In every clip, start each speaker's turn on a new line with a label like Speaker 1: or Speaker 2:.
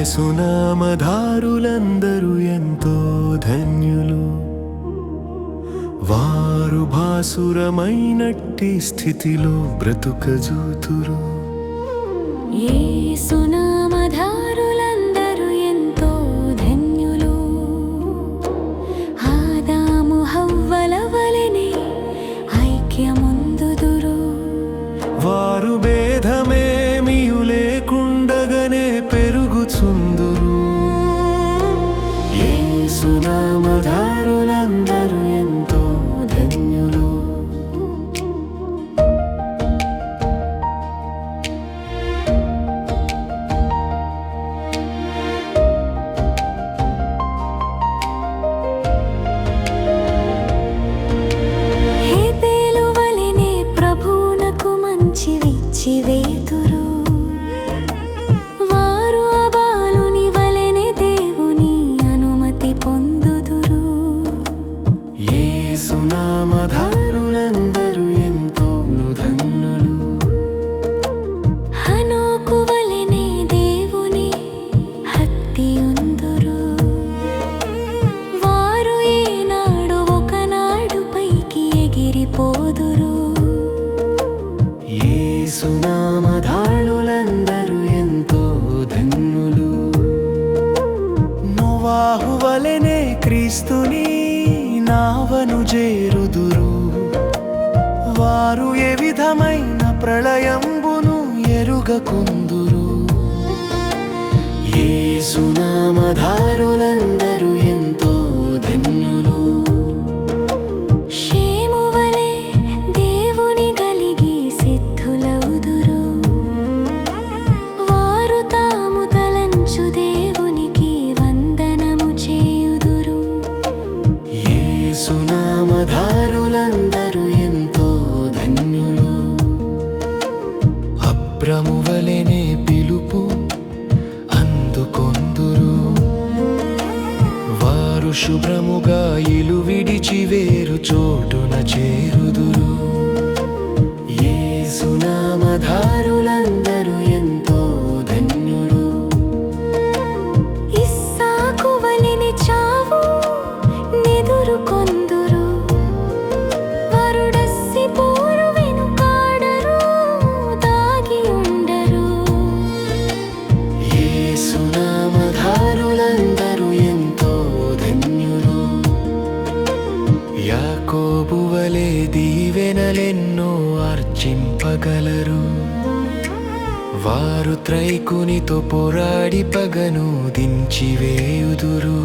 Speaker 1: యేసునామధారులందరూ ఎంతో ధన్యులు, వారు భాసురమైనట్టి స్థితిలో బ్రతుకజూతురు.
Speaker 2: యేసునామధారులందరూ ఎంతో ధన్యులు, ఆదాము హవ్వల వలెనే ఐక్యముందుదురు.
Speaker 1: వారు భేదమేమియు లేకుండగనే పెరుగుచుందురు. యేసునామధారులందరూ ఎంతో ధన్యులు.
Speaker 2: హేబెలు వలెనే ప్రభువునకు మంచి విచ్చివేతురు. వారు అబాలుని వలెనే దేవుని అనుమతి పొందుదురు.
Speaker 1: యేసునామధారులందరూ ఎంతో ధన్యులు.
Speaker 2: హనోకు వలెనే దేవుని హత్తియుందురు. వారు ఏనాడు ఒకనాడు పైకి ఎగిరిపోదురు.
Speaker 1: యేసునామధారులందరూ ఎంతో ధన్యులు. నోవాహు వలెనే క్రీస్తుని నావను చేరుదురు. వారు ఏ విధమైన ప్రళయంబును ఎరుగకుందురు. యేసునామధారులందరూ ఎంతో ధన్యులు.
Speaker 2: షేము వలె దేవుని గలిగి సిద్ధులవుదురు. వారు తాము తలంచు దేవునికి వందనము చేయుదురు.
Speaker 1: యేసునామధారులందరూ ఎంతో ధన్యులు. అబ్రము వలెనే పిలుపు అందుకొందురు. వారు శుభ్రముగా ఇలు విడిచి వేరు చోటున చేరుదురు. యేసునామధారులందరూ ఎంతో ధన్యులు.
Speaker 2: ఇస్సాకు వలెనే చావు నెదురుకొందురు. వారు డస్సిపోరు వెనుకాడరు, దాగి ఉండరు.
Speaker 1: యేసునామధారులందరూ ఎంతో ధన్యులు. యాకోబు వలె దీవెనలెన్నో ఆర్జింపగలరు. వారు త్రైకునితో పోరాడి పగను దించివేయుదురు.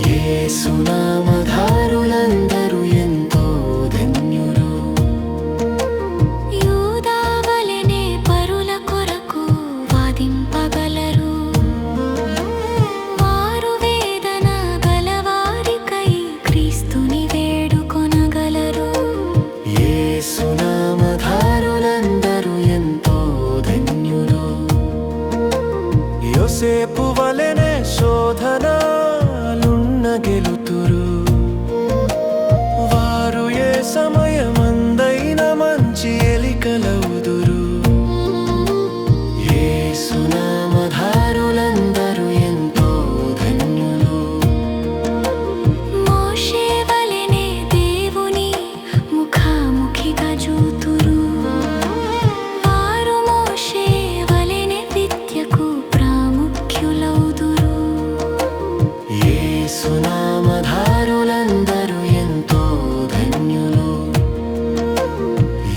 Speaker 1: యేసునామధారులందరూ ఎంతో ధన్యులు.
Speaker 2: యూదా వలెనే పరుల కొరకు వాదింపగలరు. వారు వేదన గలవారికై క్రీస్తుని వేడుకొనగలరు.
Speaker 1: యేసునామధారులందరూ ఎంతో ధన్యులు. యోసేపు వలెనే శోధనలున్న గెలుతురు. వారు ఏ సమయమందైన మంచి ఎలికలవుదురు. యేసునామధారులందరూ ఎంతో ధన్యులు.
Speaker 2: మోషే వలెనే దేవుని ముఖాముఖిగా చూతురు. వారు మోషే వలెనే విద్యకు ప్రాముఖ్యులౌదురు.
Speaker 1: యేసునామధారులందరూ ఎంతో ధన్యులు.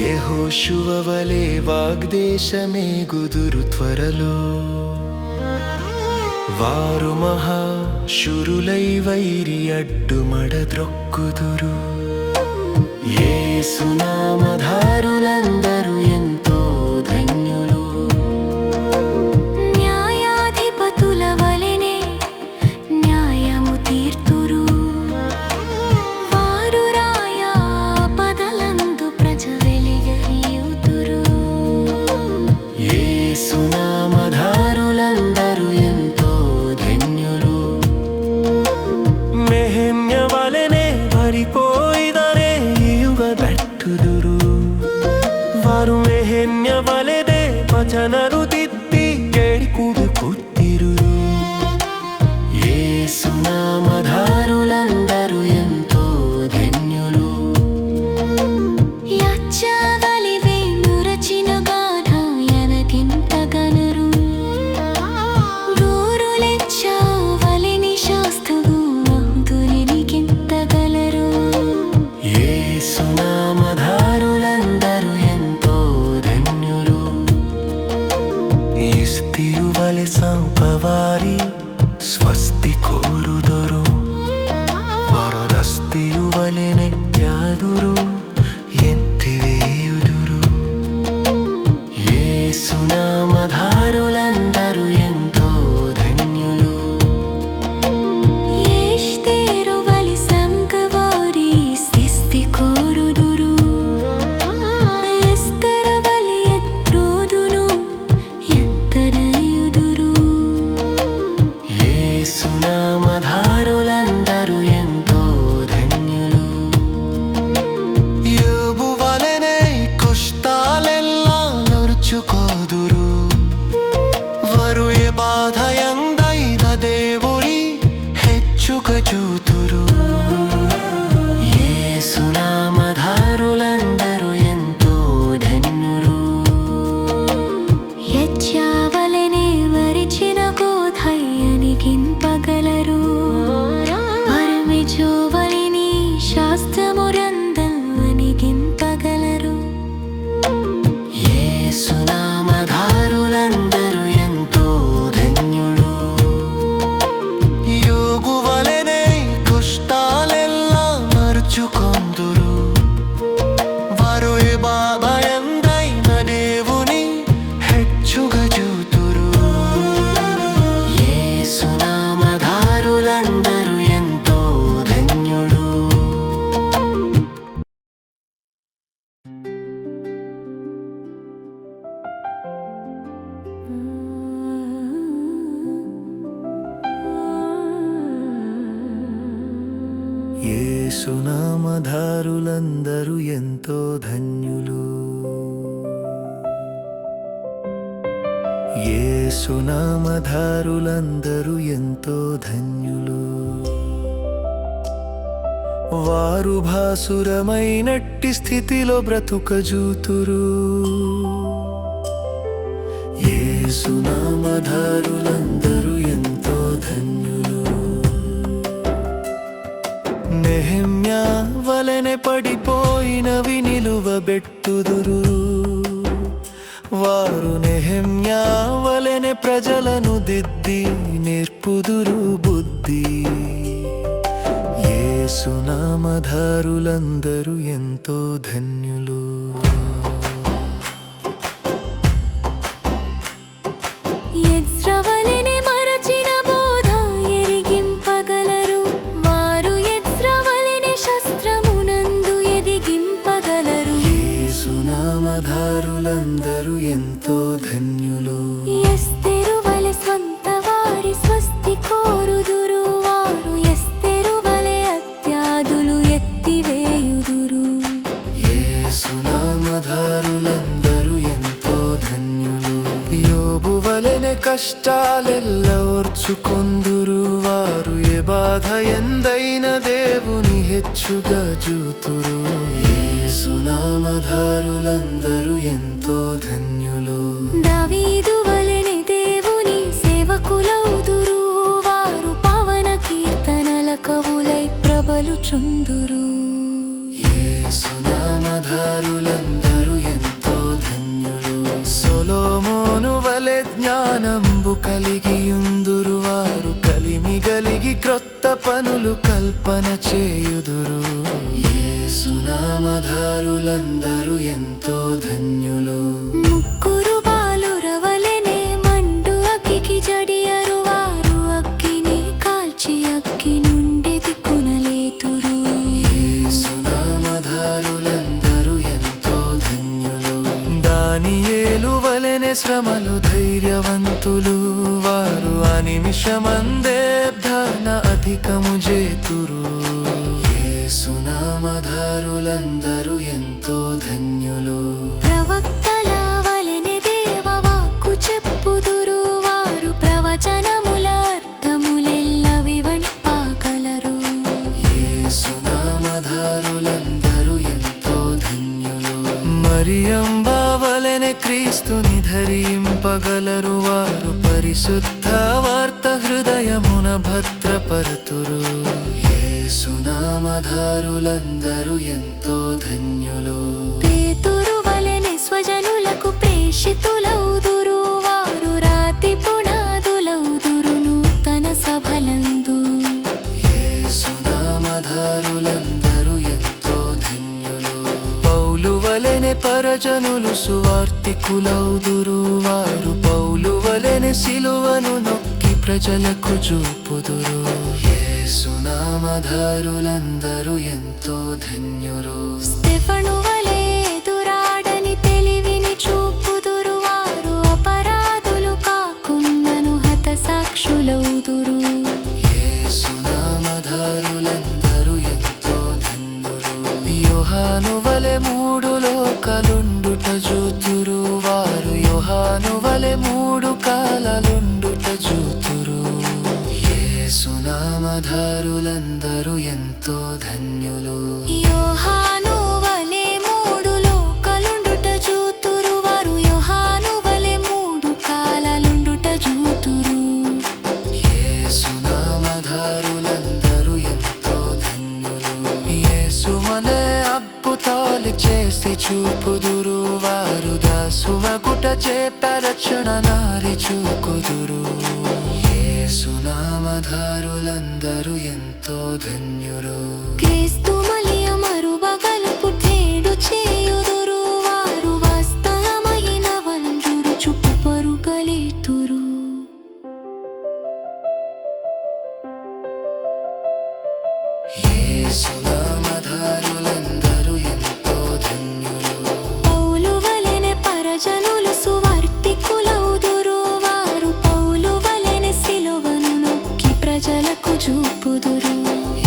Speaker 1: యెహోషువ వలె వాగ్దేశమేగుదురు త్వరలో. వారు మహాశురులై వైరి అడ్డుమడద్రొక్కుదురు. యేసునామధారులందరూ ఎంతో ధన్యులు.
Speaker 2: న్యాయాధిపతుల వలెనే న్యాయము తీర్తురు. వారు రాయాపదలందు ప్రజ వెలిగియుతురు.
Speaker 1: యేసునామధారులందరూ ఎంతో ధన్యులు. మెహెన్య వలెనే వరిపోయిదనే ఇయుగబెట్టుదురు. వారు మెహెన్య వలెనే వచనరు తిత్తి కేడికుడు కుట్టి
Speaker 2: యజ్ఞవలి వేణురచిన గాథ ఎనకింతగనరు గోరులెచ్చవలిని శాస్తవు అహుతురినికింతగలరు
Speaker 1: యేసు నామధారులందరూ ఎంతో ధన్యులు ఇస్తిరువలె సంపవారి స్వస్తి కోరుదరు వరదస్తిరువలె నెత్యాదురు ఎత్తివేయుదురు యేసు నామధారులందరూ ఎంతో ధన్యులు
Speaker 2: ఎస్తేరువలి సంగవారి స్థితి కోరుదురు ఎస్తరవలి ఎత్రోదును ఎత్తనయుదురు
Speaker 1: యేసు నామధారులందరూ ఎంతో ధన్యులు యోబు వలెనే కష్టాలెల్లా నొరుచుకోదురు వరు ఏ బాధయందైన దేవుడి ಹೆಚ್ಚುಗ చూతురు యేసు నామధారులందరూ ఎంతో ధన్యులు
Speaker 2: యజ్ఞవలిని వరిచిన గోధయ్యనికింపగలరు పరమిజోవలిని శాస్త్రమురందనికింపగలరు
Speaker 1: యేసు నామధారులందరూ ఎంతో ధన్యులు యోగు వలెనే కష్టాలెల్లా మరుచుకొందురు వారు ఏ బాధయందైన దేవుని ಹೆಚ್ಚుగా చూతురు యేసు నామధారులందరూ ఎంతో ధన్యులు యేసు నామధారులందరూ ఎంతో ధన్యులు యేసు నామధారులందరూ ఎంతో ధన్యులు వారు భాసురమైనట్టి స్థితిలో బ్రతుకజూతురు యేసు నామధారులందరూ ఎంతో ధన్యులు నెహెమ్యా వలెనే పడిపోయినవి నిలువబెట్టుదురు వారు నెహెమ్యా వలెనే ప్రజలను దిద్ది నేర్పుదురు బుద్ధి యేసు నామధారులందరూ ఎంతో ధన్యులు
Speaker 2: యజ్ఞవలిని మరచిన బోధ ఎరిగింపగలరు వారు యజ్ఞవలిని శస్త్రమునందు ఎదిగింపగలరు
Speaker 1: యేసు నామధారులందరూ ఎంతో ధన్యులు
Speaker 2: ఎస్తెరువలి స్వంత వారి స్వస్తి కోరుదురు వారు ఎస్తెరువలి అత్యాదులు ఎత్తివేయుదురు
Speaker 1: యేసు నామధారులందరూ ఎంతో ధన్యులు యోబు వలెనే కష్టాలెల్లా ఓర్చుకొందురు వారు ఏ బాధ ఎందైన దేవుని ಹೆಚ್ಚుగా చూతురు యేసు నామధారులందరూ ఎంతో ధన్యులు
Speaker 2: దావీదు వలెనే దేవుని సేవకులౌదురు వారు పవన కీర్తనల కవులై ప్రబలుచుందురు
Speaker 1: యేసు నామధారులందరూ ఎంతో ధన్యులు సొలొమోను వలె జ్ఞానంబు కలిగియుందురు వారు కలిమి గలిగి క్రొత్త పనులు కల్పన చేయుదురు యేసు నామధారులందరూ ఎంతో ధన్యులు
Speaker 2: ముగ్గురు బాలుర వలెనే మండు అగ్గికి జడియరు వారు అగ్గిని కాల్చి అగ్గి నుండి దిక్కునలేతురు
Speaker 1: యేసు నామధారులందరూ ఎంతో ధన్యులు దానియేలు వలెనే శ్రమలు ధైర్యవంతులు వారు అనిమిషమందే ధన అధికము చేతురు యేసు నామధారులందరూ ఎంతో ధన్యులు
Speaker 2: ప్రవక్తల వలెనే దేవవాక్కు చెప్పుదురు వారు ప్రవచనముల అర్థములెల్ల వివరింపగలరు
Speaker 1: యేసు నామధారులందరూ ఎంతో ధన్యులు మరియంబావలెనే క్రీస్తుని ధరింపగలరు వారు పరిశుద్ధ వార్త హృదయమున భద్రపరుతురు యేసునామధారులందరూ ఎంతో ధన్యులు
Speaker 2: పేతురు వలెనే స్వజనులకు ప్రేషితులౌదురు వారు రాతి పునాదులౌదురు నూతన సభలందు
Speaker 1: యేసునామధారులందరూ ఎంతో ధన్యులు పౌలు వలెనే పరజనులు సువార్తికులౌదురు వారు పౌలు వలెనే సిలువను నొక్కి ప్రజలకు చూపుదురు యేసునామధారులందరూ ఎంతో ధన్యులు
Speaker 2: స్టెఫను వలె ఎదురాడని తెలివిని చూపుదురు వారు అపరాధులు కాకున్నను హతసాక్షులౌదురు
Speaker 1: యేసునామధారులందరూ ఎంతో ధన్యులు యోహాను వలె మూడు లోకాలుండుట జూతురు వారు యోహాను వలె మూడు కాలాలుండుట జూతురు యేసునామధారులందరూ ఎంతో ధన్యులు
Speaker 2: యోహాను వలె మూడు లోకాలుండుట జూతురు వారు యోహాను వలె మూడు కాలాలుండుట జూతురు
Speaker 1: యేసునామధారులందరూ ఎంతో ధన్యులు యేసు వలె అద్భుతాలు చేసి చూపుదురు వారు దాసువగుట చేత రక్షణ నారి చూకుదురు యేసునామధారులందరూ ఎంతో ధన్యులు
Speaker 2: క్రీస్తు మలియ మరువగలు పుట్టేడు చేయుదురు వారు వాస్తవమైన వంజురు చుట్టు పరుగలేతురు
Speaker 1: యేసునామధారులందరూ ఎంతో ధన్యులు
Speaker 2: పౌలు వలెనే పరజనులు సువార్తికులౌదురు వారు పౌలు వలెనే సిలువను నొక్కి ప్రజలకు చూపుదురు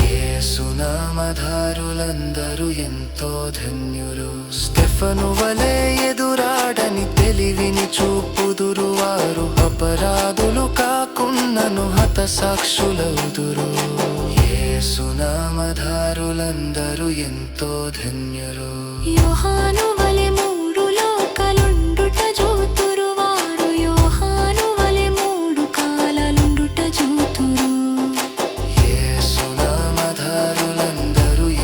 Speaker 1: యేసునామధారులందరూ ఎంతో ధన్యులు స్టెఫను వలె ఎదురాడని తెలివిని చూపుదురు వారు అపరాధులు కాకున్నను హతసాక్షులౌదురు యేసునామధారులందరూ ఎంతో ధన్యులు
Speaker 2: యోహాను వలె మూడు లోకాలుండుట జూతురు వారు యోహాను వలె మూడు కాలాలుండుట జూతురు
Speaker 1: యేసునామధారులందరూ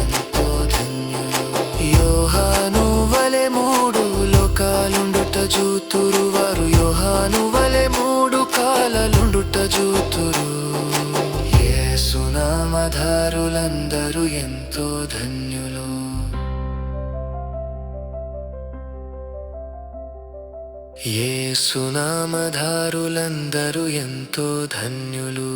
Speaker 1: ఎంతో ధన్యులు యోహాను వలె మూడు లోకాలుండుట జూతురు వారు యోహాను వలె మూడు కాలాలుండుట జూతురు యేసునామధారులందరూ ఎంతో ధన్యులు యేసునామధారులందరూ ఎంతో ధన్యులు